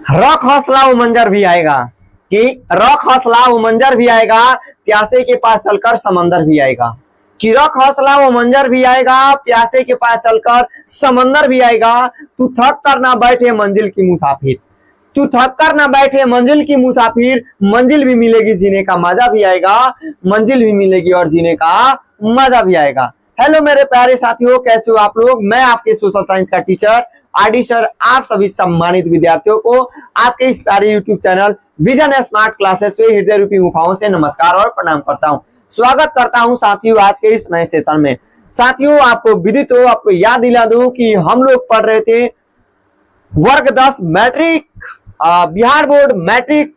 रख हौसला वो मंजर भी आएगा, कि रख हौसला वो मंजर भी आएगा, प्यासे के पास चलकर समंदर भी आएगा। कि रख हौसला वो मंजर भी आएगा, प्यासे के पास चलकर समंदर भी आएगा। तू थक कर ना बैठे मंजिल की मुसाफिर, तू थक कर ना बैठे मंजिल की मुसाफिर, मंजिल भी मिलेगी जीने का मजा भी आएगा, मंजिल भी मिलेगी और जीने का मजा भी आएगा। हेलो मेरे प्यारे साथियों, कैसे हो आप लोग। मैं आपके सोशल साइंस का टीचर आरडी सर, आप सभी सम्मानित विद्यार्थियों को आपके इस प्यारे YouTube channel vision smart classes पे हृदय रूपी मुखाओं से नमस्कार और प्रणाम करता हूं। स्वागत करता हूं साथियों आज के इस नए सेशन में। साथियों आपको विदित हो, आपको याद दिला दूं कि हम लोग पढ़ रहे थे वर्ग 10 मैट्रिक बिहार बोर्ड मैट्रिक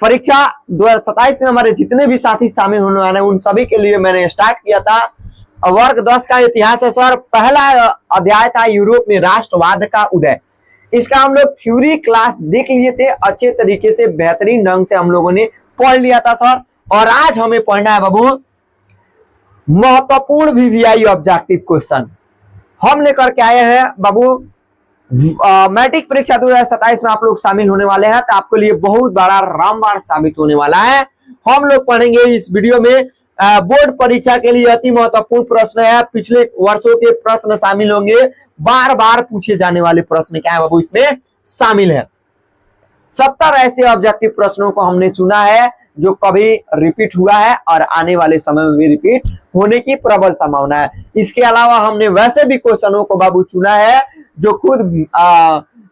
परीक्षा 2027 में हमारे जितने भी साथी शामिल होने वाले हैं उन सभी के लिए मैंने स्टार्ट किया था वर्ग 10 का इतिहास है सर। पहला अध्याय था यूरोप में राष्ट्रवाद का उदय। इसका हम लोग थ्योरी क्लास देख लिए थे, अच्छे तरीके से बेहतरीन ढंग से हम लोगों ने पढ़ लिया था सर। और आज हमें पढ़ना है बाबू महत्वपूर्ण वीवीआई ऑब्जेक्टिव क्वेश्चन। हम लेकर के आए हैं बाबू मैट्रिक परीक्षा 2027 में आप लोग शामिल होने वाले हैं, तो आपके लिए बहुत बड़ा रामबाण साबित होने वाला है। हम लोग पढ़ेंगे इस वीडियो में बोर्ड परीक्षा के लिए अति महत्वपूर्ण प्रश्न है, पिछले वर्षों के प्रश्न शामिल होंगे, बार बार पूछे जाने वाले प्रश्न क्या है बाबू इसमें शामिल है। 70 ऐसे ऑब्जेक्टिव प्रश्नों को हमने चुना है जो कभी रिपीट हुआ है और आने वाले समय में भी रिपीट होने की प्रबल संभावना है। इसके अलावा हमने वैसे भी क्वेश्चनों को बाबू चुना है जो खुद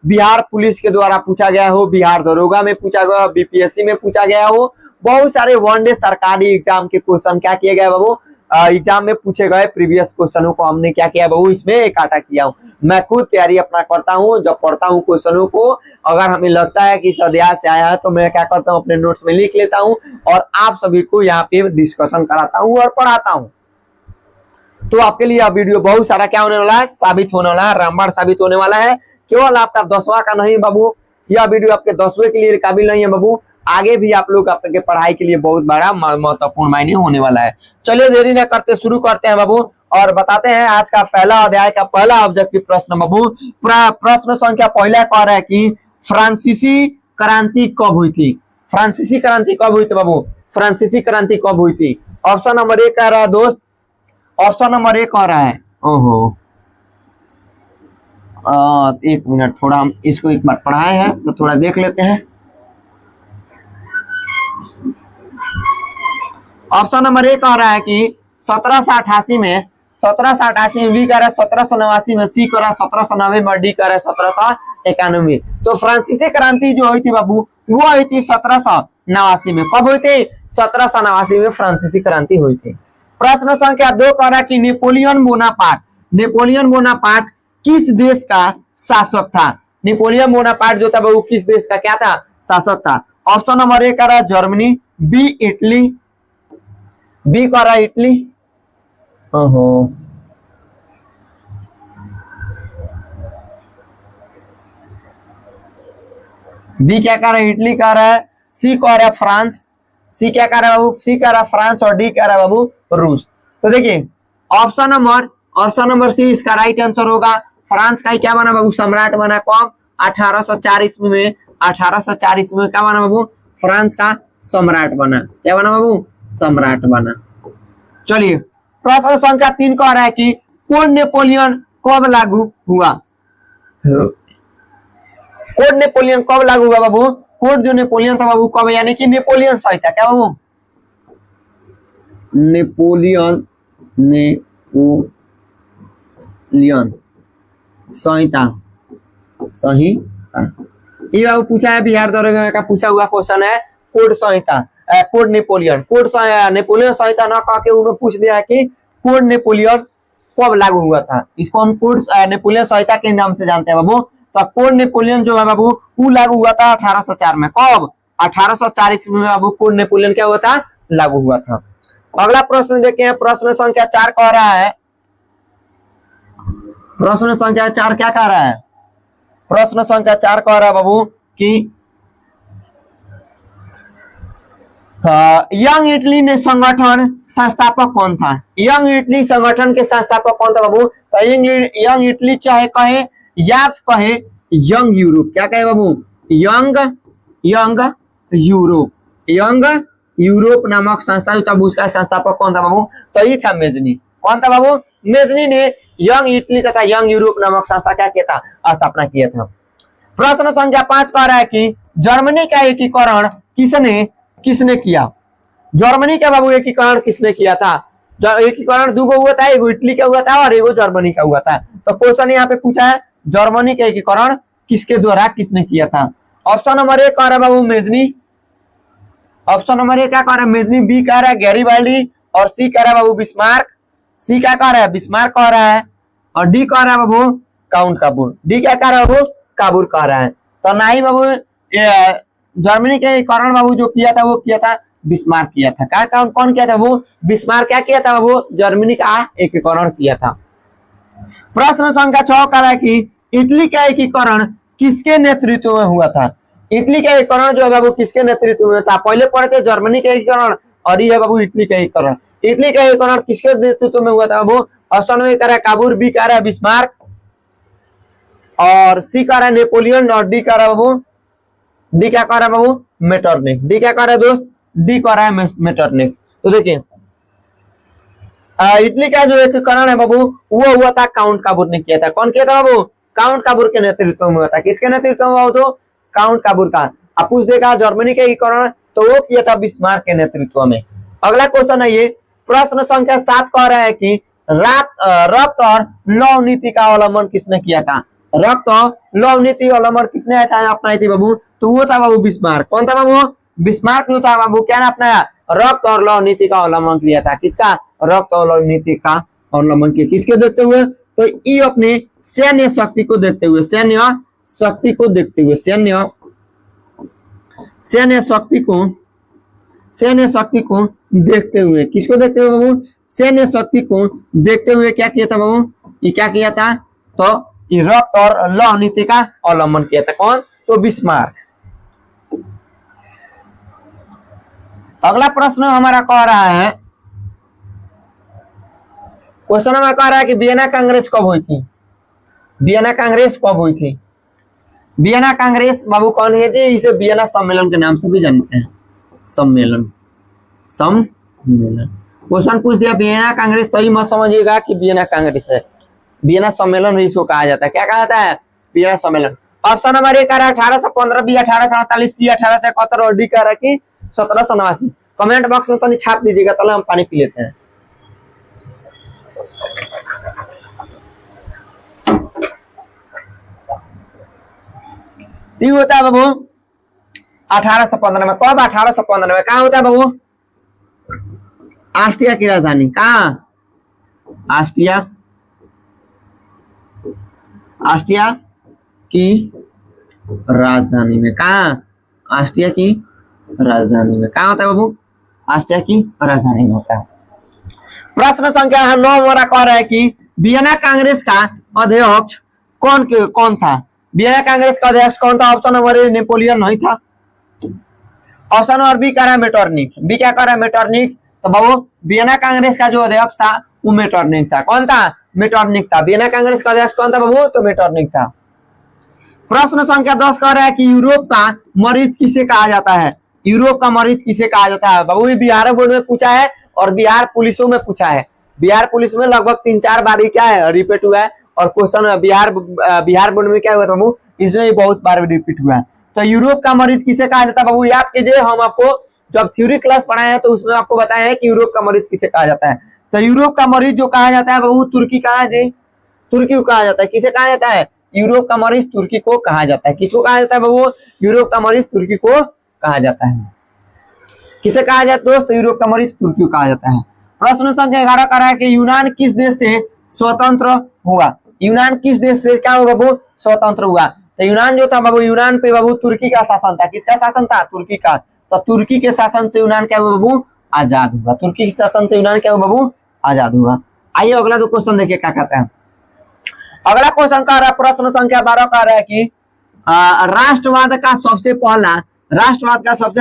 बिहार पुलिस के द्वारा पूछा गया हो, बिहार दरोगा में पूछा गया, बीपीएससी में पूछा गया हो। बहुत सारे वनडे सरकारी एग्जाम के क्वेश्चन क्या किए गए बाबू एग्जाम में पूछे गए प्रीवियस क्वेश्चनों को हमने क्या किया बाबू इसमें इकट्ठा किया हूँ। मैं खुद तैयारी अपना करता हूँ, जब पढ़ता हूँ क्वेश्चनों को अगर हमें लगता है कि इस अध्याय से आया है तो मैं क्या करता हूँ अपने नोट्स में लिख लेता हूँ और आप सभी को यहाँ पे डिस्कशन कराता हूँ और पढ़ाता हूँ। तो आपके लिए यह वीडियो बहुत सारा क्या होने वाला है, साबित होने वाला है, रामबाण साबित होने वाला है। केवल आपका 10वां का नहीं बाबू, यह वीडियो आपके 10वें के लिए काबिल नहीं है बाबू, आगे भी आप लोग आपके पढ़ाई के लिए बहुत बड़ा महत्वपूर्ण मायने होने वाला है। चलिए देरी न करते शुरू करते हैं बाबू और बताते हैं आज का पहला अध्याय का पहला ऑब्जेक्टिव प्रश्न बाबू। प्रश्न संख्या पहला कह रहा है कि फ्रांसीसी क्रांति कब हुई थी। फ्रांसीसी क्रांति कब हुई थी बाबू, फ्रांसीसी क्रांति कब हुई थी। ऑप्शन नंबर 1 कह रहा है दोस्त, ऑप्शन नंबर 1 कह रहा है, ओहो एक मिनट, थोड़ा हम इसको एक बार पढ़ाए हैं तो थोड़ा देख लेते हैं। ऑप्शन नंबर 1 कह रहा है कि 1788 में, 1788 में, बी कह रहा है 1789 में, सी कह रहा है 1790 में, डी कह रहा है 1791। तो फ्रांसीसी क्रांति जो हुई थी बाबू वो हुई थी 1789 में। कब हुई थी, 1789 में फ्रांसीसी क्रांति हुई थी। प्रश्न संख्या 2 कह रहा है कि नेपोलियन बोनापार्ट, नेपोलियन बोनापार्ट किस देश का शासक था। नेपोलियन बोनापार्ट जो था बाबू किस देश का क्या था, शासक था। ऑप्शन नंबर 1 कह रहा है जर्मनी, बी इटली, बी कह रहा है इटली, ओहो बी क्या कह रहा है इटली कह रहा है, सी कह रहा है फ्रांस, सी क्या कह रहा है बाबू, सी कह रहा है फ्रांस और डी कह रहा है बाबू रूस। तो देखिए ऑप्शन नंबर सी इसका राइट आंसर होगा। फ्रांस का ही क्या बना बाबू, सम्राट बना। कब, 1804 ईस्वी में, 1804 ईस्वी में क्या बना बाबू, फ्रांस का सम्राट बना। क्या बना बाबू, सम्राट बना। चलिए प्रश्न संख्या 3 कह रहा है कि कोड नेपोलियन कब लागू हुआ। कोड नेपोलियन कब लागू हुआ बाबू, कोड जो नेपोलियन था बाबू कब, यानी कि नेपोलियन संहिता, क्या बाबू नेपोलियन संहिता, सही ये बाबू पूछा है बिहार दरोगा का पूछा हुआ क्वेश्चन है। कोड संहिता, कोड नेपोलियन, कोड नेपोलियन संहिता ना कह के उन्होंने पूछ दिया है कि कोड नेपोलियन कब लागू हुआ था। इसको हम कोड नेपोलियन संहिता के नाम से जानते हैं बाबू। तो कोड नेपोलियन जो है बाबू वो लागू हुआ था 1804 में। कब, 1804 ईस्वी में बाबू कोड नेपोलियन क्या हुआ था, लागू हुआ था। अगला प्रश्न देखे हैं, प्रश्न संख्या 4 कह रहा है, प्रश्न संख्या 4 क्या कह रहा है, प्रश्न संख्या 4 कह रहा है बाबू कि यंग इटली ने संगठन संस्थापक कौन था। यंग इटली संगठन के संस्थापक कौन था बाबू, तो यंग इटली चाहे कहे या कहे यंग यूरोप, क्या कहे बाबू young young Europe, young Europe नामक संस्था जो था उसका संस्थापक कौन था बाबू? तो ये था मेजनी। कौन था बाबू? मेजनी ने यंग इटली तथा यंग यूरोप नामक संस्था क्या किया था? स्थापना किया था। प्रश्न संख्या 5 कह रहा है कि जर्मनी का एकीकरण किसने किया? जर्मनी का बाबू एकीकरण किसने किया था? एकीकरण दो हुआ था, एगो इटली का हुआ था और एगो जर्मनी का हुआ था। तो क्वेश्चन यहाँ पे पूछा है जर्मनी का एकीकरण किसके द्वारा किसने किया था? ऑप्शन नंबर ए कह रहा है बाबू मेजनी, ऑप्शन नंबर ए क्या कह रहा है? मेजनी। बी कह रहा है गैरीबाल्डी और सी कह रहा है बाबू बिस्मार्क। सी क्या कह रहा है? बिस्मार्क कह रहा है। और डी कह रहा है बाबू काउंट काबूर। डी क्या कह रहा है बाबू? काबूर कह रहा है। तो ना ही बाबू जर्मनी के एकीकरण बाबू जो किया था वो किया था बिस्मार्क किया था। क्या कौन किया था? वो बिस्मार्क क्या किया था बाबू? जर्मनी का एकीकरण किया था। प्रश्न संख्या 6 कह रहा है कि इटली का एकीकरण किसके नेतृत्व में हुआ था? इटली का एकीकरण जो है बाबू किसके नेतृत्व में था? पहले पढ़े थे जर्मनी का एकीकरण और ये है बाबू इटली का एकीकरण। इटली का एकीकरण किसके नेतृत्व में हुआ था बाबू? ऑप्शन में कह रहा है काबूर, बी कह रहा है बिस्मार्क और सी कह रहा है नेपोलियन और डी कह रहा है बाबू, डी क्या कह रहा है बाबू? मेटरनिक। डी क्या कह रहा है दोस्त? डी कह रहा है मेटरनिक। तो देखिए इटली का जो एकीकरण है बाबू वो हुआ था काउंट काबूर ने किया था। कौन किया था बाबू? काउंट काबूर के नेतृत्व में हुआ था। किसके नेतृत्व में हुआ? तो काउंट काबूर का। आप पूछ देगा जर्मनी के एकीकरण तो वो किया था बिस्मार्क के नेतृत्व में। अगला क्वेश्चन है ये प्रश्न संख्या 7 कह रहा है कि रक्त और लौह नीति का अवलंबन किसने किया था? रक्त और लौह नीति अवलंबन किसने अपनाई थी बाबू? तो वो था बाबू बिस्मार्क। कौन था बाबू? बिस्मार्क जो था बाबू क्या अपनाया? रक्त और लौह नीति का अवलंबन किया था। किसका? रक्त और लौह नीति का अवलंबन किया। किसके देखते हुए? तो ये अपने सैन्य शक्ति को देखते हुए, सैन्य शक्ति को देखते हुए, सैन्य शक्ति को देखते हुए, किसको देखते हुए बाबू? सैन्य शक्ति को देखते हुए क्या किया था बाबू? ये क्या किया था? तो ये रक्त और लौह नीति का अवलंबन किया था। कौन? तो बिस्मार्क। अगला प्रश्न हमारा कह रहा है, क्वेश्चन हमारा कह रहा है कि वियना कांग्रेस कब हुई थी? वियना कांग्रेस कब हुई थी? वियना कांग्रेस बाबू कौन है? इसे वियना सम्मेलन के नाम से भी जानते हैं। सम्मेलन क्वेश्चन पूछ दिया वियना कांग्रेस तो ही मत समझिएगा कि वियना कांग्रेस है, वियना सम्मेलन इसको कहा जाता है। क्या कहा जाता है? वियना सम्मेलन। ऑप्शन नंबर ए कह रहा है 1815, बी 1848, सी 1871 और डी कह रहा है कि 1789। कमेंट बॉक्स में तो छाप दीजिएगा तो हम पानी पी लेते हैं। होता है बाबू 1815 में। कब? 1815 में। कहा होता है बाबू? ऑस्ट्रिया की राजधानी। कहा? ऑस्ट्रिया की राजधानी में। कहा? ऑस्ट्रिया की राजधानी में। कहा होता है बाबू? ऑस्ट्रिया की राजधानी में होता है। प्रश्न संख्या 9 हमारा कह रहा है कि वियना कांग्रेस का अध्यक्ष कौन था? वियना कांग्रेस का अध्यक्ष कौन था? ऑप्शन नंबर ए नेपोलियन नहीं था। ऑप्शन नंबर बी कह रहा है मेटरनिक। बी क्या कह रहा है? मेटरनिक। तो बाबू वियना कांग्रेस का जो अध्यक्ष था वो मेटरनिक था। कौन था? मेटरनिक था। वियना कांग्रेस का अध्यक्ष कौन था बाबू? तो मेटरनिक था। प्रश्न संख्या 10 कह रहा है कि यूरोप का मरीज किसे कहा जाता है? यूरोप का मरीज किसे कहा जाता है बाबू? ये बिहार बोर्ड में पूछा है और बिहार पुलिसों में पूछा है। बिहार पुलिस में लगभग 3-4 बार क्या है रिपीट हुआ है और क्वेश्चन बिहार बोर्ड में क्या हुआ बाबू? इसमें बहुत बार रिपीट हुआ है। तो यूरोप का मरीज किसे कहा जाता है बाबू? याद कीजिए, हम आपको जब थ्योरी क्लास पढ़ाए हैं तो उसमें आपको बताया है कि यूरोप का मरीज किसे कहा जाता है। तो यूरोप का मरीज जो कहा जाता है बाबू तुर्की कहा है, तुर्की को कहा जाता है। किसे कहा जाता है? यूरोप का मरीज तुर्की को कहा जाता है। किसको कहा जाता है बाबू? यूरोप का मरीज तुर्की को कहा जाता है। किसे कहा जाता है दोस्त? यूरोप का मरीज तुर्की को कहा जाता है। प्रश्न संख्या 11 कह रहा है कि यूनान किस देश से स्वतंत्र हुआ? यूनान किस देश से क्या हुआ बाबू? स्वतंत्र हुआ। तो यूनान जो था बाबू, यूनान पे बाबू तुर्की का शासन था। किसका शासन था? तुर्की का। तो तुर्की के शासन से यूनान क्या हुआ बाबू? आजाद हुआ। तुर्की के शासन से यूनान क्या हुआ बाबू? आजाद हुआ। आइए अगला दो क्वेश्चन देखिए क्या कहता है। अगला क्वेश्चन कह रहा है प्रश्न संख्या 12 कह रहा है कि राष्ट्रवाद का सबसे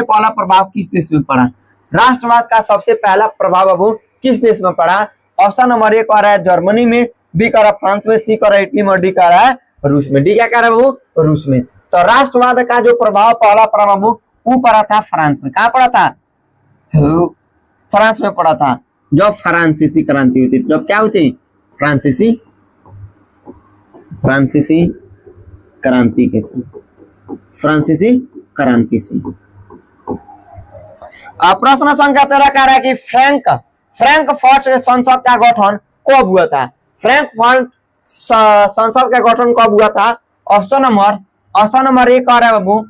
पहला प्रभाव किस देश में पड़ा? राष्ट्रवाद का सबसे पहला प्रभाव बाबू किस देश में पड़ा? ऑप्शन नंबर ए कह रहा है जर्मनी में, बी कह रहा है फ्रांस में, सी कह रहा है इटली में, डी कह रहा है रूस में। डी क्या कह रहा है बाबू? रूस में। तो राष्ट्रवाद का जो प्रभाव पहला पड़ा बाबू वो पड़ा था फ्रांस में। कहाँ पड़ा था? फ्रांस में पड़ा था जब फ्रांसीसी क्रांति हुई थी। जब क्या हुई थी? फ्रांसीसी क्रांति के समय, फ्रांसीसी क्रांति से। प्रश्न संख्या 13 कह रहा है कि फ्रैंकफर्ट संसद का गठन कब हुआ था? फ्रैंकफर्ट संसद का गठन कब हुआ था? ऑप्शन नंबर ए कह रहा है बाबू,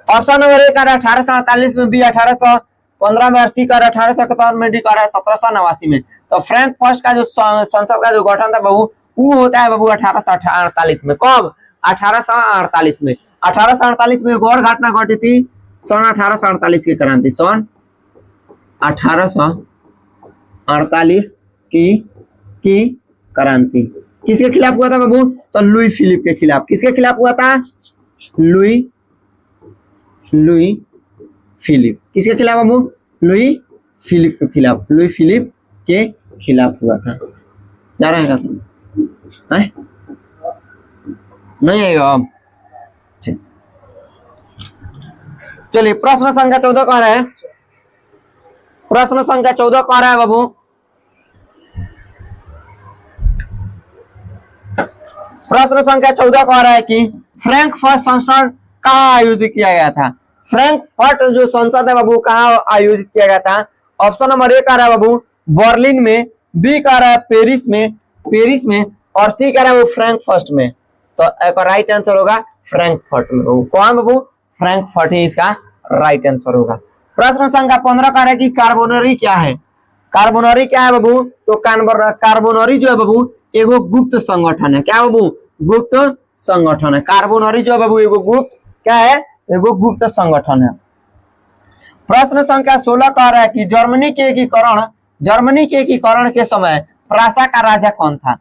ऑप्शन नंबर ए कह रहा है 1848 में, बी 1815 में, सी कह रहा है 1871 में, डी कह रहा है 1789 में। तो फ्रैंकफर्ट का जो संसद का जो गठन था बाबू वो होता है बाबू 1848 में। कब? 1848 में। 1848 में एक और घटना घटी थी, सन 1848 की क्रांति, सन 1848 की क्रांति किसके खिलाफ हुआ था बाबू? तो लुई फिलिप के खिलाफ। किसके खिलाफ हुआ था? Louis Philippe. किसके खिलाफ बाबू? लुई फिलिप के खिलाफ। लुई फिलिप के खिलाफ हुआ था। जा रहे हैं क्या? नहीं आएगा। चलिए प्रश्न संख्या 14 कह रहा है, प्रश्न संख्या 14 कह रहा है बाबू, प्रश्न संख्या 14 कह रहा है कि फ्रैंकफर्ट संसद कहाँ आयोजित किया गया था? फ्रैंकफर्ट जो संसद है बाबू कहाँ आयोजित किया गया था? ऑप्शन नंबर ए कह रहा है बाबू बर्लिन में, बी कह रहा है पेरिस में, और सी कह रहा है वो फ्रैंकफर्ट में। तो एक राइट आंसर होगा फ्रैंकफर्ट में। कौन बाबू? फ्रैंकफर्ट ही इसका राइट आंसर होगा। प्रश्न संख्या 15 कह रहा है कि कार्बोनरी क्या है? कार्बोनरी क्या है बाबू? तो कार्बोनरी जो है बाबू एगो गुप्त संगठन है। क्या बाबू? गुप्त संगठन है। कार्बोनरी जो है बाबू एगो गुप्त क्या है? एगो गुप्त संगठन है। प्रश्न संख्या 16 कह रहा है कि जर्मनी के एकीकरण के समय प्रासा का राजा कौन था?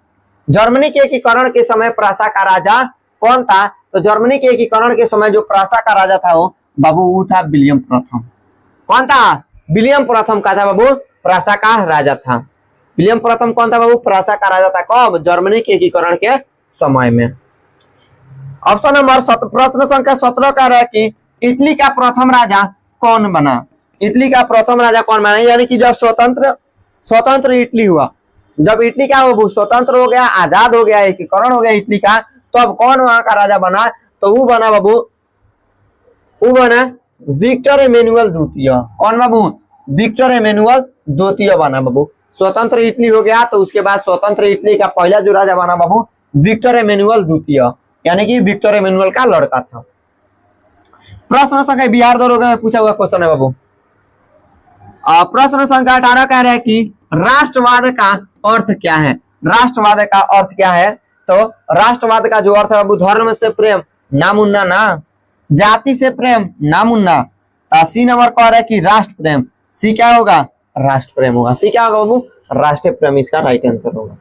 जर्मनी के एकीकरण के समय प्रासा का राजा कौन था? तो जर्मनी के एकीकरण के समय जो प्रासा का राजा था वो बाबू वो था विलियम प्रथम। कौन था? विलियम प्रथम का था बाबू प्रासा का राजा था। विलियम प्रथम कौन था बाबू? प्रासा का राजा था। कब? जर्मनी के एकीकरण के समय में। ऑप्शन नंबर प्रश्न संख्या 17 कह रहा है कि इटली का प्रथम राजा कौन बना? इटली का प्रथम राजा कौन बना? यानी कि जब स्वतंत्र इटली हुआ, जब इटली क्या हो स्वतंत्र हो गया, आजाद हो गया, एकीकरण हो गया इटली का, तो अब कौन वहां का राजा बना? तो वो बना बाबू, वो बना विक्टर एमेनुअल द्वितीय। कौन बाबू? विक्टर एमेनुअल द्वितीय बना बाबू। स्वतंत्र इटली हो गया तो उसके बाद स्वतंत्र इटली का पहला जो राजा बना बाबू विक्टर एमेनुअल द्वितीय, यानी कि विक्टर एमेनुअल का लड़का था। प्रश्न संख्या बिहार दरोगा में पूछा हुआ क्वेश्चन है बाबू। प्रश्न संख्या 18 कह रहा है कि राष्ट्रवाद का अर्थ क्या है? राष्ट्रवाद का अर्थ क्या है? तो राष्ट्रवाद का जो अर्थ है बाबू धर्म से प्रेम नामुन्ना ना, जाति से प्रेम नामुन्ना। सी नंबर कह रहा है कि राष्ट्र प्रेम। सी क्या होगा? राष्ट्र प्रेम होगा। सी क्या होगा बाबू? राष्ट्रीय प्रेम इसका राइट आंसर होगा।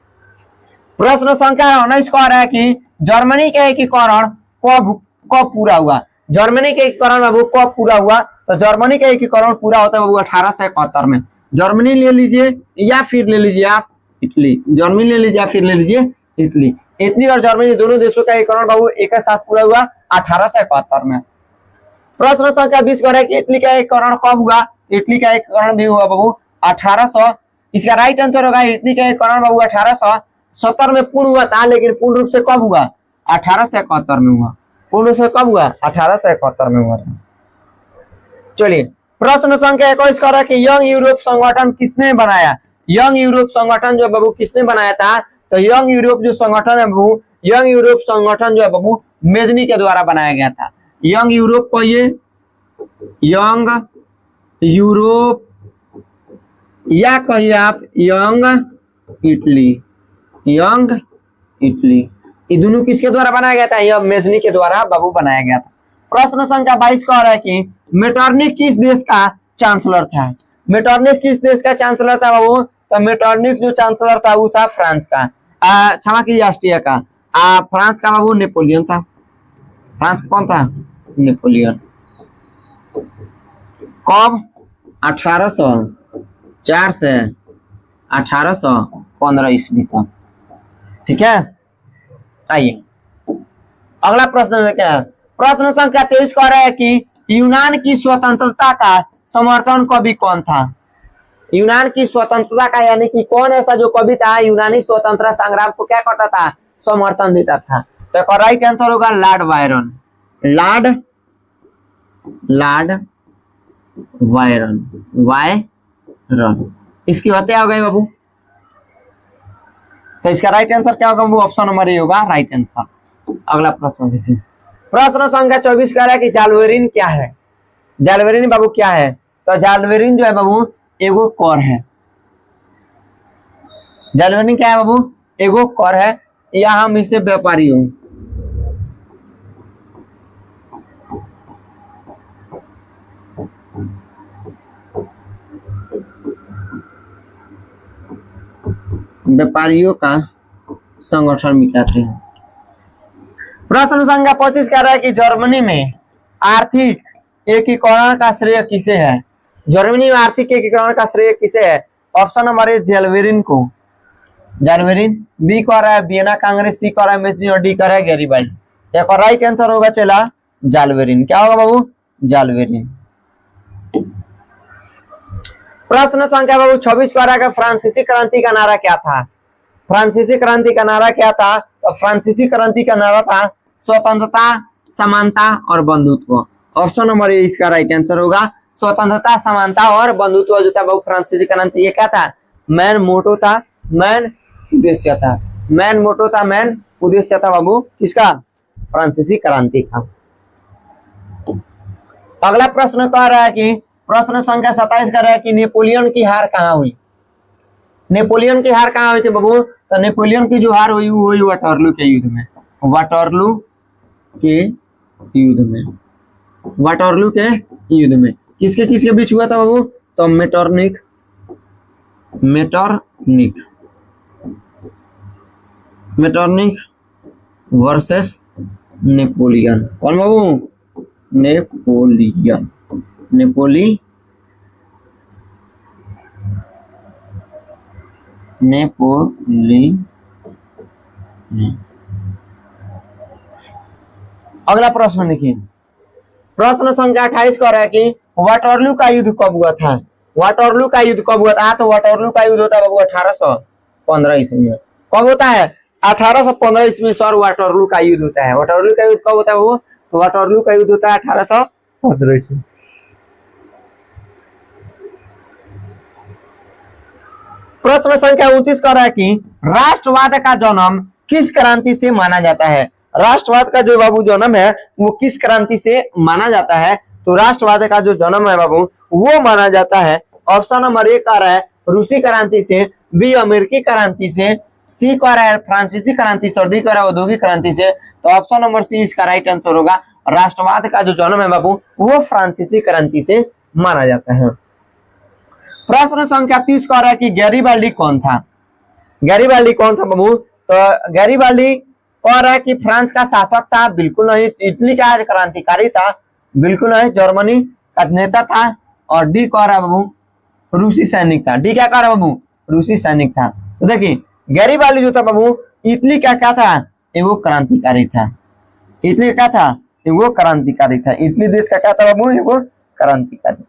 प्रश्न संख्या 19 कह रहा है कि जर्मनी के एकीकरण कब पूरा हुआ? जर्मनी के एकीकरण बाबू कब पूरा हुआ? तो जर्मनी का एकीकरण पूरा होता है बाबू 1871 में। जर्मनी ले लीजिए या फिर ले लीजिए आप इटली। जर्मनी ले लीजिए या फिर ले लीजिए इटली। इटली और जर्मनी दोनों देशों का एकीकरण बाबू एक साथ पूरा हुआ 1871 में। प्रश्न संख्या 20 कह रहा है कि इटली का एकीकरण कब हुआ? इटली का एकीकरण भी हुआ बाबू 1800। इसका राइट आंसर होगा इटली का एकीकरण बाबू 1870 में पूर्ण हुआ था, लेकिन पूर्ण रूप से कब हुआ? 1871 में हुआ। पूर्ण रूप से कब हुआ? 1871 में हुआ। चलिए प्रश्न संख्या 21 कह रहा है कि यंग यूरोप संगठन किसने बनाया? यंग यूरोप संगठन जो बाबू किसने बनाया था? तो यंग यूरोप जो संगठन है बाबू, यंग यूरोप संगठन जो है बाबू मेजनी के द्वारा बनाया गया था। यंग यूरोप को ये यंग यूरोप या कहिए आप यंग इटली, यंग इटली, ये दोनों किसके द्वारा बनाया गया था? यह मेजनी के द्वारा बाबू बनाया गया था। प्रश्न संख्या 22 कह रहा है कि मेटरनिक किस देश का चांसलर था? मेटरनिक किस देश का चांसलर था बाबू? तो मेटरनिक जो चांसलर था वो था फ्रांस का, क्षमा कीजिए ऑस्ट्रिया का। फ्रांस का बाबू नेपोलियन था। फ्रांस कौन था? नेपोलियन। कब? 1804 से 1815 ईस्वी तक। ठीक है, आइए अगला प्रश्न क्या है? प्रश्न संख्या 23 कह रहा है कि यूनान की स्वतंत्रता का समर्थन कवि कौन था? यूनान की स्वतंत्रता का यानी कि कौन ऐसा जो कवि था यूनानी स्वतंत्रता संग्राम को क्या करता था? समर्थन देता था। तो राइट आंसर होगा लॉर्ड बायरन। Lord Byron. इसकी हत्या हो गई बाबू। तो इसका राइट आंसर क्या होगा? वो ऑप्शन नंबर ए होगा राइट आंसर। अगला प्रश्न देखिए। प्रश्न संख्या 24 कह रहा है कि जालवेरिन क्या है? जालवेरिन बाबू क्या है? तो जालवेरिन जो है बाबू एगो कर है। जालवेरिन क्या है बाबू? एगो कर है, या हम इसे व्यापारी हूं। व्यापारियों का संगठन भी कहते हैं। प्रश्न संख्या 25 कह रहा है कि जर्मनी में आर्थिक एकीकरण का श्रेय किसे है? जर्मनी में आर्थिक एकीकरण का श्रेय किसे है? ऑप्शन नंबर ए जालवेरिन को। जालवेरिन। बी कह रहा है वियना कांग्रेस, सी कह रहा है मेजनी और डी कह रहा है गैरीबाल्डी। एक और राइट आंसर होगा चला जालवेरिन। क्या होगा बाबू? जालवेरिन। प्रश्न संख्या बाबू 26 कह रहा है फ्रांसीसी क्रांति का नारा क्या था? फ्रांसीसी क्रांति का नारा क्या था? तो फ्रांसीसी क्रांति का नारा था स्वतंत्रता, समानता और बंधुत्व। ऑप्शन नंबर ए इसका राइट आंसर होगा स्वतंत्रता, समानता और बंधुत्व जो था बाबू फ्रांसीसी क्रांति। ये क्या था? मैन मोटो था, मैन उद्देश्य था। मैन मोटो था, मैन उद्देश्य था बाबू किसका? फ्रांसीसी क्रांति का। अगला प्रश्न कह रहा है कि प्रश्न संख्या 27 कह रहा है कि नेपोलियन की हार कहाँ हुई? नेपोलियन की हार कहाँ हुई थी बाबू? तो नेपोलियन की जो हार हुई वो हुई वाटरलू के युद्ध में। वाटरलू के युद्ध में। वाटरलू के युद्ध में किसके किसके बीच हुआ था बाबू? तो मेटरनिक वर्सेस नेपोलियन। कौन बाबू? नेपोलियन। अगला प्रश्न देखिए। प्रश्न संख्या 28 कह रहा है कि वाटरलू का युद्ध कब हुआ था? वाटरलू का युद्ध कब हुआ था? तो वाटरलू का युद्ध होता है बाबू 1815 ईस्वी में। कब होता है? 1815 ईस्वी सर वाटरलू का युद्ध होता है। वाटरलू का युद्ध कब होता है बाबू? तो वाटरलू का युद्ध होता है 1815 ईस्वी। प्रश्न संख्या 29 कह रहा है कि राष्ट्रवाद का जन्म किस क्रांति से माना जाता है? राष्ट्रवाद का जो बाबू जन्म है वो किस क्रांति से माना जाता है? तो राष्ट्रवाद का जो जन्म है बाबू वो माना जाता है। ऑप्शन नंबर ए कह रहा है रूसी क्रांति से, बी अमेरिकी क्रांति से, सी कह रहा है फ्रांसीसी क्रांति से और डी कह रहा है औद्योगिक क्रांति से। तो ऑप्शन नंबर सी इसका राइट आंसर होगा। राष्ट्रवाद का जो जन्म है बाबू वो फ्रांसीसी क्रांति से माना जाता है। प्रश्न संख्या 30 कह रहा है कि गैरीबाल्डी कौन था? गैरीबाल्डी कौन था बाबू? तो गैरीबाल्डी कह रहा है कि फ्रांस का शासक था, बिल्कुल नहीं। इटली का क्रांतिकारी था, बिल्कुल नहीं। जर्मनी का नेता था और डी कह रहा है बाबू रूसी सैनिक था। डी क्या कह रहा है बाबू? रूसी सैनिक था। तो देखिए गैरीबाल्डी जो था बाबू इटली का क्या था? वो क्रांतिकारी था। इटली क्या था? वो क्रांतिकारी था। इटली देश का क्या था बाबू? वो क्रांतिकारी था।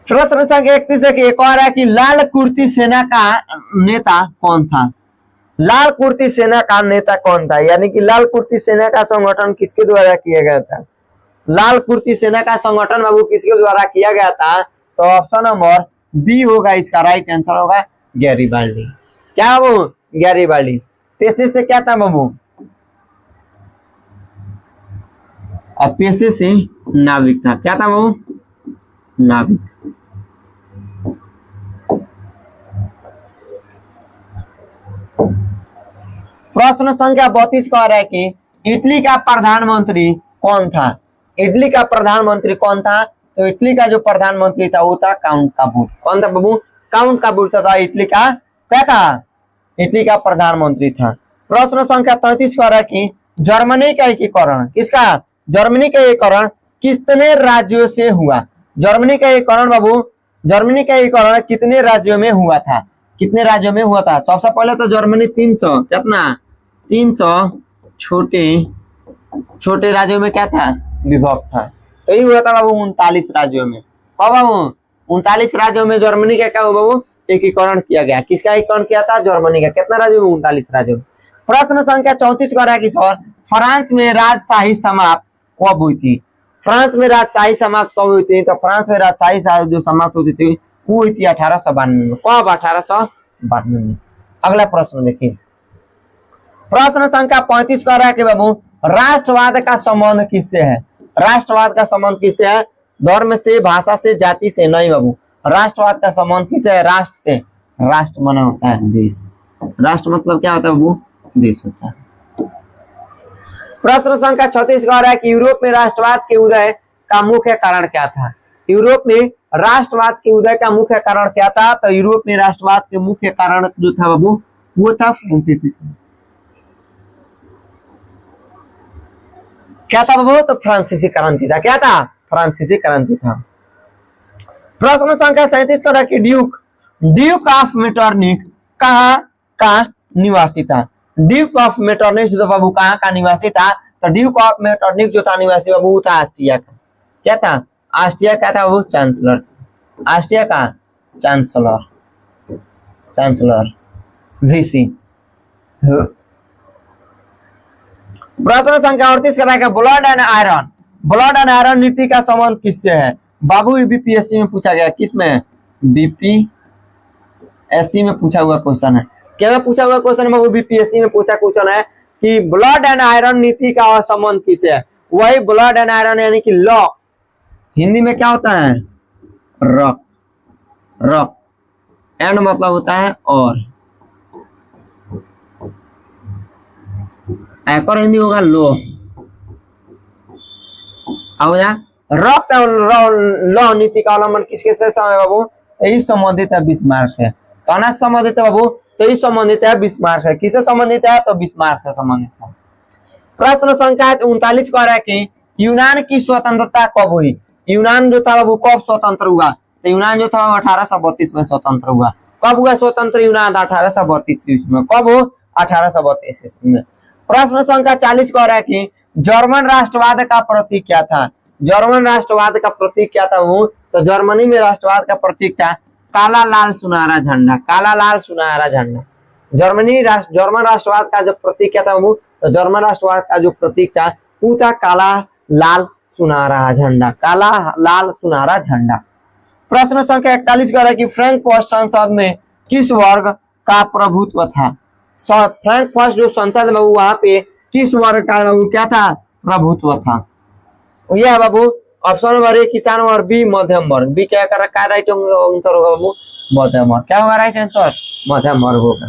प्रश्न संख्या 31 देखिए कह रहा है कि लाल कुर्ती सेना का नेता कौन था? लाल कुर्ती सेना का नेता कौन था? यानी कि लाल कुर्ती सेना का संगठन किसके द्वारा किया गया था? लाल कुर्ती सेना का संगठन बाबू किसके द्वारा किया गया था? तो ऑप्शन नंबर बी होगा इसका राइट आंसर होगा गैरीबाल्डी। क्या बाबू? गैरीबाल्डी। पेशे से क्या था बाबू? और पेशे से नाविक था। क्या था बाबू? नाविक। प्रश्न संख्या 32 कह रहा है कि इटली का प्रधानमंत्री कौन था? इटली का प्रधानमंत्री कौन था? तो इटली का जो प्रधानमंत्री था वो था काउंट काबूट। कौन था बाबू? काउंट काबूट था इटली का क्या था? इटली का प्रधानमंत्री था। प्रश्न संख्या 33 कह रहा है कि जर्मनी का एकीकरण किसका? जर्मनी का एकीकरण कितने राज्यों से हुआ? जर्मनी का एकीकरण बाबू, जर्मनी का एकीकरण कितने राज्यों में हुआ था? कितने राज्यों में हुआ था? सबसे पहले तो जर्मनी 300 कितना 300 छोटे छोटे राज्यों में क्या था? विभक्त था। तो ये हुआ था बाबू 39 राज्यों में। बाबू 39 राज्यों में जर्मनी का क्या हुआ बाबू? एकीकरण किया गया। किसका एकीकरण किया था? जर्मनी का। कितना राज्यों में? 39 राज्यों में। प्रश्न संख्या 34 कर रहा है किशोर, फ्रांस में राजशाही समाप्त कब हुई थी? फ्रांस में राजशाही समाप्त कब हुई थी? तो फ्रांस में राजशाही जो समाप्त होती थी वो हुई थी 1892 में। कब? 1892 में। अगला प्रश्न देखिए, प्रश्न संख्या 35 कर रहा है कि बाबू राष्ट्रवाद का संबंध किससे है? राष्ट्रवाद का संबंध किससे है? धर्म से, भाषा से, जाति से नहीं बाबू। राष्ट्रवाद का संबंध किससे है? राष्ट्र से। राष्ट्र माना होता है देश। राष्ट्र मतलब क्या होता है बाबू? देश होता है। प्रश्न संख्या 36 कह रहा है कि यूरोप में राष्ट्रवाद के उदय का मुख्य कारण क्या था? यूरोप में राष्ट्रवाद के उदय का मुख्य कारण क्या था? तो यूरोप में राष्ट्रवाद के मुख्य कारण जो था बाबू वो था फ्रांसीसी। क्या था बाबू? तो फ्रांसीसी क्रांति था। क्या था? फ्रांसीसी क्रांति था। प्रश्न संख्या 37 कह रहा है कि ड्यूक ऑफ मेटरनिक कहाँ का निवासी था? ड्यूक ऑफ मेटरनिक जो बाबू कहाँ का निवासी था? तो ड्यूक ऑफ मेटरनिक जो था निवासी बाबू वो था ऑस्ट्रिया का। क्या था? ऑस्ट्रिया का था वो चांसलर। ऑस्ट्रिया का चांसलर, चांसलर वीसी। प्रश्न संख्या 38 का है blood and iron, blood and iron नीति का संबंध किससे है? बाबू बीपीएससी में पूछा गया। किसमें? बीपीएससी में पूछा हुआ क्वेश्चन है। क्या में पूछा हुआ क्वेश्चन है बाबू? बीपीएससी में पूछा क्वेश्चन है कि ब्लड एंड आयरन नीति का संबंध किससे है? वही ब्लड एंड आयरन यानी कि लॉ, हिंदी में क्या होता है? रक्त। रक्त एंड मतलब होता है और, एक हिंदी होगा लो। रक्त और लौ नीति का अवलंबन किसके से बाबू? यही संबंधित है बिस्मार्क से। कहना संबंधित है बाबू? तो यही संबंधित है बिस्मार्क से। किससे संबंधित है? तो बिस्मार्क से संबंधित है। प्रश्न संख्या 39 कह रहा है कि यूनान की स्वतंत्रता कब हुई? यूनान जो था बाबू कब स्वतंत्र हुआ? तो यूनान जो था 1832 में स्वतंत्र हुआ। कब हुआ स्वतंत्र यूनान? 1832 ईस्वी में। कब हो? 1832 ईस्वी में। प्रश्न संख्या 40 कह रहा है कि जर्मन राष्ट्रवाद का प्रतीक क्या था? जर्मन राष्ट्रवाद का प्रतीक क्या था वो? तो जर्मनी में राष्ट्रवाद का प्रतीक था काला लाल सुनहरा झंडा। काला लाल सुनहरा झंडा। जर्मन राष्ट्रवाद का जो प्रतीक क्या था वो? तो जर्मन राष्ट्रवाद का जो प्रतीक था वो था काला लाल सुनहरा झंडा। काला लाल सुनहरा झंडा। प्रश्न संख्या 41 कह रहा है कि फ्रैंकफर्ट संसद में किस वर्ग का प्रभुत्व था? फ्रैंकफर्ट जो संसद है बाबू वहां पे किस वर्ग का बाबू क्या था? प्रभुत्व था। यह है बाबू ऑप्शन नंबर ए किसान और बी मध्यम वर्ग। बी क्या कर रखा है? राइट आंसर होगा बाबू मध्यम वर्ग। क्या होगा राइट आंसर? मध्यम वर्ग होगा।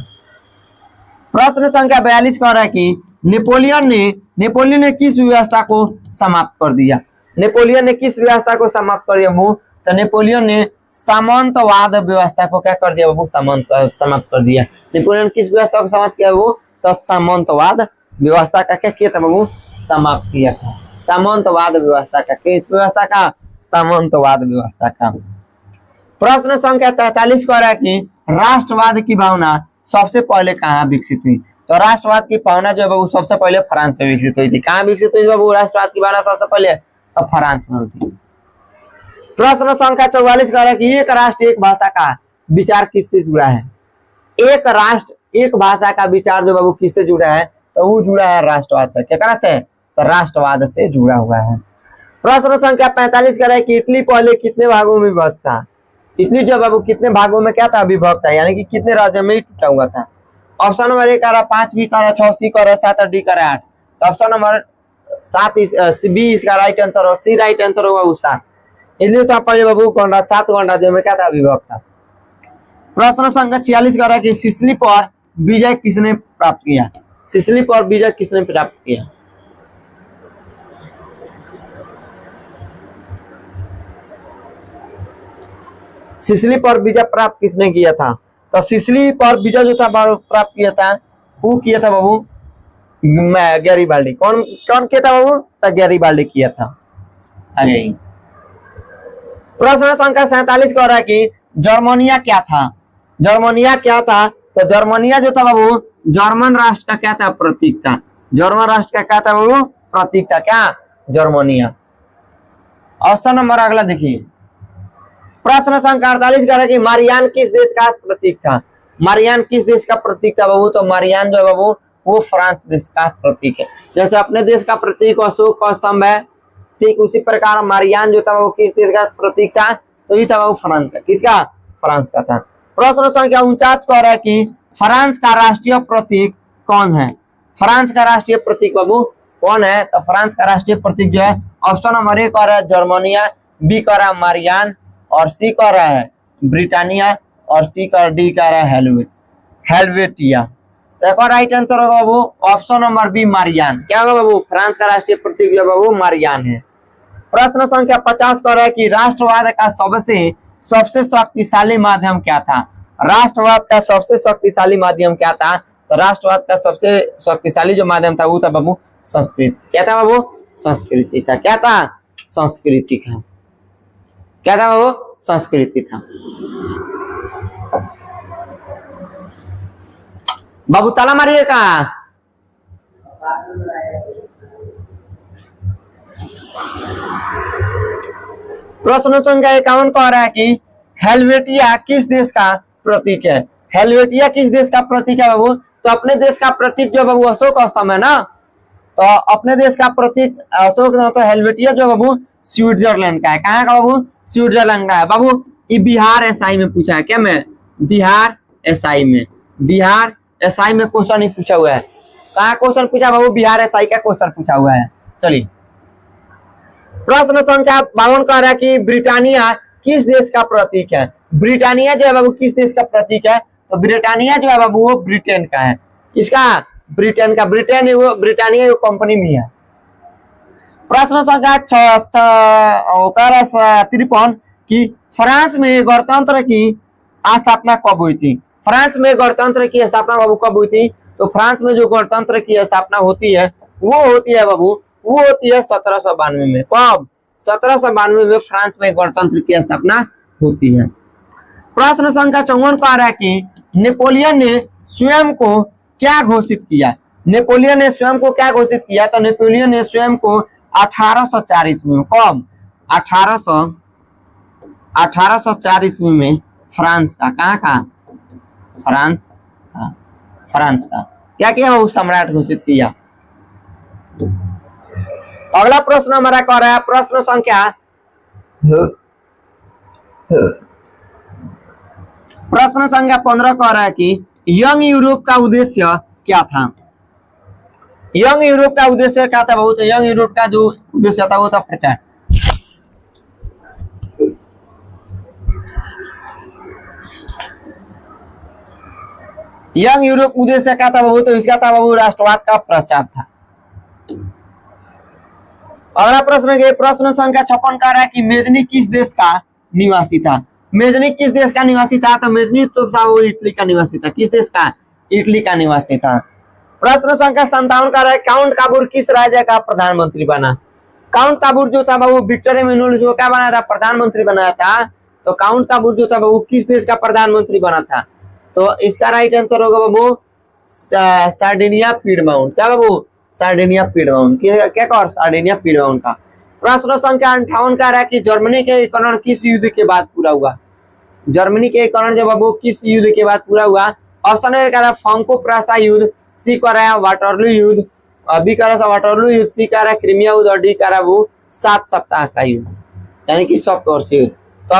प्रश्न संख्या 42 कह रहा है कि नेपोलियन ने किस व्यवस्था को समाप्त कर दिया? नेपोलियन ने किस व्यवस्था को समाप्त कर दिया बाबू? तो नेपोलियन ने सामंतवाद व्यवस्था को क्या कर दिया बाबू? समाप्त कर दिया। नेपोलियन किस व्यवस्था को समाप्त किया बाबू? तो सामंतवाद व्यवस्था का क्या किया था बाबू? समाप्त किया था। सामंतवाद व्यवस्था का। किस व्यवस्था का? सामंतवाद व्यवस्था का। प्रश्न संख्या 43 कह रहा है कि राष्ट्रवाद की भावना सबसे पहले कहाँ विकसित हुई? तो राष्ट्रवाद की भावना जो है बाबू सबसे पहले फ्रांस में विकसित हुई थी। कहाँ विकसित हुई बाबू राष्ट्रवाद की भावना सबसे पहले? तो फ्रांस में हुई थी। प्रश्न संख्या 44 कह रहा है कि एक राष्ट्र एक भाषा का विचार किससे जुड़ा है? एक राष्ट्र एक भाषा का विचार जो बाबू किससे जुड़ा है? तो वो जुड़ा है राष्ट्रवाद से। क्या करा से? तो राष्ट्रवाद से जुड़ा हुआ है। प्रश्न संख्या 45 कह रहा है कि इटली पहले कितने भागों में विभक्त था? इटली जो बाबू कितने भागों में क्या था? विभक्त था, यानी कि कितने राज्यों में टूटा हुआ था? ऑप्शन नंबर ए कह रहा 5, बी कह रहा 6, सी कह रहा 7 और डी कह रहा 8। तो ऑप्शन नंबर 7 बी इसका राइट आंसर और सी राइट आंसर होगा वो 7। इटली तो पहले बाबू कौन रहा? 7 राज्यों में क्या था? विभक्त था। प्रश्न संख्या 46 कह रहा है कि सिसिली पर विजय किसने प्राप्त किया? सिसिली पर विजय किसने प्राप्त किया? सिसिली पर विजय प्राप्त किसने किया था? तो सिसिली पर विजय जो था प्राप्त किया था वो किया था बाबू गैरिबाल्डी। कौन किया था बाबू? तो गैरिबाल्डी किया था। प्रश्न संख्या 47 कह रहा है कि जर्मनिया क्या था? जर्मनिया क्या था? तो जर्मनिया जो था बाबू जर्मन राष्ट्र का क्या था? प्रतीक था। जर्मन राष्ट्र का क्या था बाबू? प्रतीक था। क्या? जर्मनिया। ऑप्शन नंबर अगला देखिए, प्रश्न संख्या 48 कह रहा है कि मारियान किस देश का प्रतीक था? मारियान किस देश का प्रतीक था बाबू? तो मारियान जो है बाबू वो फ्रांस देश का प्रतीक है। जैसे अपने देश का प्रतीक अशोक का स्तंभ है, ठीक उसी प्रकार मारियान जो था वो किस देश का प्रतीक था? तो ये था बाबू फ्रांस का। किसका? फ्रांस का था। प्रश्न संख्या 49 कह रहा है कि फ्रांस का राष्ट्रीय प्रतीक कौन है? फ्रांस का राष्ट्रीय प्रतीक बाबू कौन है? तो फ्रांस का राष्ट्रीय प्रतीक जो है ऑप्शन नंबर ए कह रहा है जर्मनिया, बी कह रहा है मारियान, और सी कह रहा है ब्रिटानिया, और सी कह डी कह रहा है हेलवेटिया। तो एक और राइट आंसर होगा बाबू ऑप्शन नंबर बी मारियान। क्या होगा बाबू? फ्रांस का राष्ट्रीय प्रतीक जो बाबू मारियान है। प्रश्न संख्या 50 कह रहा है कि राष्ट्रवाद का सबसे शक्तिशाली माध्यम क्या था? राष्ट्रवाद का सबसे शक्तिशाली माध्यम क्या था? तो राष्ट्रवाद का सबसे शक्तिशाली जो माध्यम था वो था बाबू संस्कृत। क्या था बाबू? संस्कृति था। क्या था? संस्कृति था। क्या था बाबू? संस्कृति था। बाबू ताला मारिएगा। प्रश्न संख्या 51 कह रहा है कि हेलवेटिया किस देश का प्रतीक है? हेलवेटिया किस देश का प्रतीक है बाबू? तो अपने देश का प्रतीक जो बाबू अशोक स्तंभ है ना, तो अपने देश का प्रतीक अशोक, तो हेलवेटिया जो बाबू स्विट्जरलैंड का है। कहाँ का बाबू? स्विट्जरलैंड का है। बाबू ये बिहार एसआई में पूछा है। क्या में? बिहार एसआई में। बिहार एसआई में क्वेश्चन ही पूछा हुआ है। कहाँ क्वेश्चन पूछा बाबू? बिहार एसआई का क्वेश्चन पूछा हुआ है। चलिए प्रश्न संख्या 52 कह रहा है कि ब्रिटानिया किस देश का प्रतीक है? ब्रिटानिया जो है बाबू किस देश का प्रतीक है? तो ब्रिटानिया जो है बाबू वो ब्रिटेन का है। इसका? ब्रिटेन का। ब्रिटेन वो ब्रिटानिया वो कंपनी भी है। प्रश्न संख्या 53 कि फ्रांस में गणतंत्र की स्थापना कब हुई थी? फ्रांस में गणतंत्र की स्थापना बाबू कब हुई थी? तो फ्रांस में जो गणतंत्र की स्थापना होती है वो होती है बाबू वो होती है 1792 में। कब? 1792 में फ्रांस में गणतंत्र की स्थापना होती है। प्रश्न संख्या 54 कह रहा है कि नेपोलियन ने स्वयं को क्या घोषित किया? नेपोलियन ने स्वयं को क्या घोषित किया? तो नेपोलियन ने स्वयं को 1804 ईस्वी में। कब? 1804 ईस्वी में फ्रांस का। कहाँ का? फ्रांस का। फ्रांस का क्या किया वो सम्राट घोषित किया। अगला प्रश्न हमारा कह रहा है प्रश्न संख्या 15 कह रहा है कि यंग यूरोप का उद्देश्य क्या था? यंग यूरोप का उद्देश्य क्या था? बहुत यंग यूरोप का जो उद्देश्य था वो था प्रचार। यंग यूरोप उद्देश्य क्या था बाबू? तो इसका था बाबू राष्ट्रवाद का प्रचार था। अगला प्रश्न के प्रश्न संख्या 56 कह रहा है कि मेजनी किस देश का निवासी था? मेजनी किस देश का निवासी था? तो मेजनी तो था वो इटली का निवासी था। किस देश का? इटली का निवासी था। प्रश्न संख्या 57 कह रहा है काउंट काबूर किस राज्य का प्रधानमंत्री बना? काउंट काबूर जो था वो विक्टर एमेनुअल जो क्या बनाया था? प्रधानमंत्री बनाया था। तो काउंट काबूर जो था वो किस देश का प्रधानमंत्री बना था? तो इसका राइट आंसर होगा बाबू सार्डिनिया पीडमाउंट। क्या बाबू? सार्डिनिया पीडमाउंट। क्या कह? सार्डिनिया पीडमाउंट का। प्रश्न संख्या 58 कह रहा है कि जर्मनी के एकीकरण किस युद्ध के बाद पूरा हुआ? जर्मनी के एकीकरण जो बाबू किस युद्ध के बाद पूरा हुआ? ऑप्शन ए कह रहा है फ्रांको प्रासा युद्ध, सी कह रहा है वाटरलू युद्ध, बी कह रहा है वाटरलू युद्ध, सी कह रहा है क्रीमिया युद्ध, और डी कह रहा है वो 7 सप्ताह का युद्ध, यानी कि 7 वर्षीय युद्ध। तो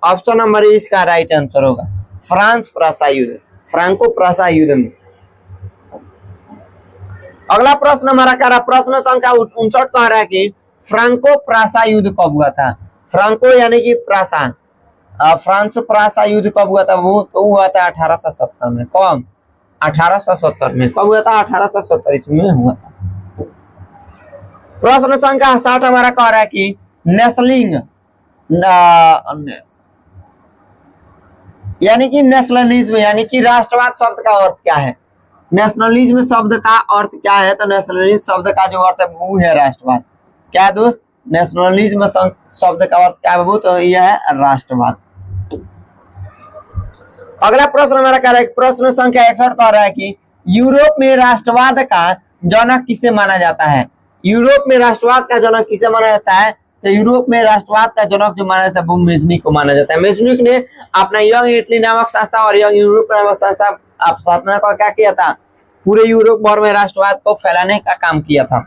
ऑप्शन नंबर इसका राइट आंसर होगा फ्रांस प्रासा युद्ध, फ्रांको प्रासा युद्ध में। अगला प्रश्न हमारा कह रहा प्रश्न संख्या 59 कह रहा है कि फ्रांको प्रासा युद्ध कब हुआ था? फ्रांको यानी कि प्रासा, फ्रांस प्रासा युद्ध कब हुआ था? वो तो हुआ था 1870 में। कब? 1870 में। कब हुआ था? 1870 ईस्वी में हुआ था। प्रश्न संख्या 60 हमारा कह रहा है कि नेशनलिंग यानी कि नेशनलिज्म यानी कि राष्ट्रवाद शब्द का अर्थ क्या है? नेशनलिज्म शब्द का अर्थ क्या है? तो नेशनलिज्म शब्द का जो अर्थ है वो है राष्ट्रवाद। क्या है दोस्त? नेशनलिज्म शब्द का अर्थ क्या है बाबू? तो यह है राष्ट्रवाद। अगला प्रश्न हमारा कह रहा है, प्रश्न संख्या 61 कह रहा है कि यूरोप में राष्ट्रवाद का जनक किसे माना जाता है। यूरोप में राष्ट्रवाद का जनक किसे माना जाता है, तो यूरोप में राष्ट्रवाद का जनक जो माना जाता है वो मेजनिक को माना जाता है। मेजनिक ने अपना यंग इटली नामक संस्था और यंग यूरोप नामक संस्था स्थापना का क्या किया था, पूरे यूरोप भर में राष्ट्रवाद को फैलाने का काम किया था।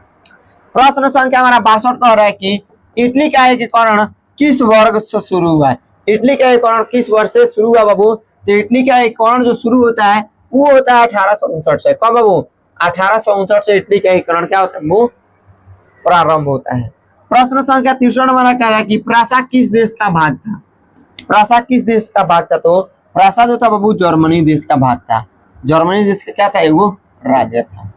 प्रश्न संख्या हमारा 62 कह रहा है कि इटली का एकीकरण किस वर्ग से शुरू हुआ है। इटली का एकीकरण किस वर्ष से शुरू हुआ बाबू, तो इटली का एकीकरण जो शुरू होता है वो होता है 1859 से। कब बाबू, 1859 से इटली का एकीकरण क्या होता है, वो प्रारंभ होता है। प्रश्न संख्या 63 हमारा कह रहा है कि प्रासा किस देश का भाग था। प्रासा किस देश का भाग था, तो प्रासा जो था बाबू जर्मनी देश का भाग था। जर्मनी देश का क्या था, वो राज्य था।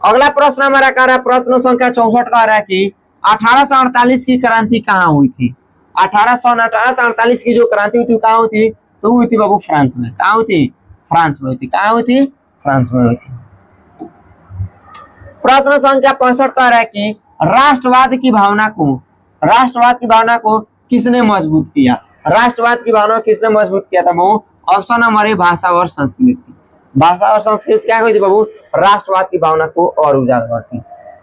अगला प्रश्न हमारा कह रहा है, प्रश्न संख्या 64 कह रहा है कि 1848 की क्रांति कहाँ हुई थी। 1848 की जो क्रांति हुई थी कहाँ हुई थी, तो हुई थी बाबू फ्रांस में। कहाँ हुई थी, फ्रांस में हुई थी। कहाँ हुई थी, फ्रांस में हुई थी। प्रश्न संख्या 65 कह रहा है कि राष्ट्रवाद की भावना को किसने मजबूत किया। राष्ट्रवाद की भावना किसने मजबूत किया था बाबू, ऑप्शन नंबर ए भाषा और संस्कृति। भाषा और संस्कृति क्या हुई थी बाबू, राष्ट्रवाद की भावना को और उजागर करती।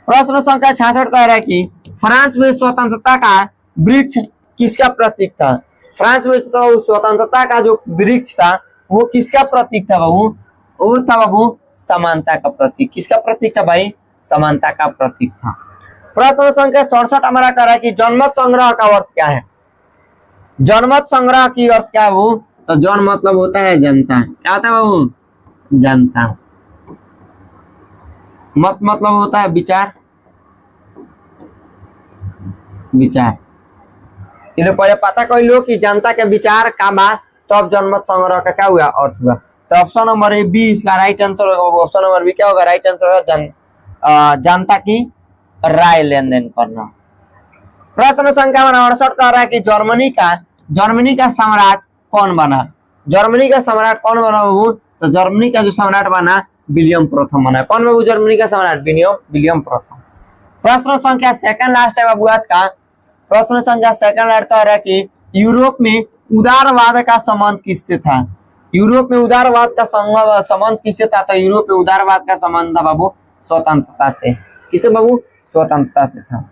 प्रश्न संख्या 66 कह रहा है कि फ्रांस में स्वतंत्रता का वृक्ष किसका प्रतीक था। फ्रांस में तो स्वतंत्रता का जो वृक्ष था वो किसका प्रतीक था बाबू, वो था बाबू समानता का प्रतीक। किसका प्रतीक था भाई, समानता का प्रतीक था। प्रश्न संख्या 67 हमारा कह रहा है कि जनमत संग्रह का अर्थ क्या है। जनमत संग्रह की अर्थ क्या है वो, तो जन मतलब होता है जनता। क्या होता है बाबू, जनता। मत मतलब होता है विचार, विचार। ये पहले पता कर लो कि जनता के विचार का बात, तो अब जनमत संग्रह का क्या हुआ, अर्थ हुआ। तो ऑप्शन नंबर ए बी इसका राइट आंसर होगा। ऑप्शन नंबर बी क्या होगा, राइट आंसर होगा जनता की राय लेन देन करना। प्रश्न संख्या 68 कह रहा है कि जर्मनी का सम्राट कौन बना। जर्मनी का सम्राट कौन बना बाबू, तो जर्मनी का जो सम्राट बना विलियम प्रथम बना। कौन बाबू, जर्मनी का सम्राट विलियम प्रथम। प्रश्न संख्या सेकंड लास्ट है बाबू आज का। प्रश्न संख्या सेकंड लास्ट कह रहा है कि यूरोप में उदारवाद का संबंध किससे था। यूरोप में उदारवाद का संबंध किससे था, तो यूरोप में उदारवाद का संबंध था बाबू स्वतंत्रता से। किसे बाबू, स्वतंत्रता से था।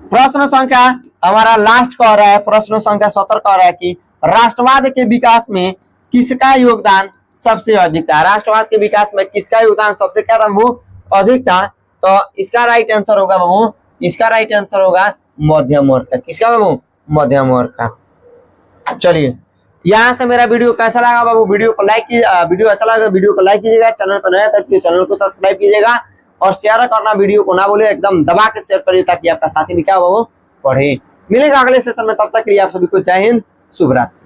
प्रश्न संख्या हमारा लास्ट कह रहा है, प्रश्न संख्या 70 कह रहा है कि राष्ट्रवाद के विकास में किसका योगदान सबसे अधिक था। राष्ट्रवाद के विकास में किसका योगदान सबसे क्या था वो अधिक था, तो इसका राइट आंसर होगा बाबू, इसका राइट आंसर होगा मध्यम वर्ग का। किसका बाबू, मध्यम वर्ग का। चलिए यहाँ से मेरा वीडियो कैसा लगा बाबू, वीडियो को लाइक कीजिए। वीडियो अच्छा लगा वीडियो को लाइक कीजिएगा, चैनल पर नया तो चैनल को सब्सक्राइब कीजिएगा और शेयर करना वीडियो को ना बोले, एकदम दबा के शेयर करिए ताकि आपका साथी भी क्या हो पढ़े। मिलेगा अगले सेशन में, तब तक के लिए आप सभी को जय हिंद, शुभ रात्रि।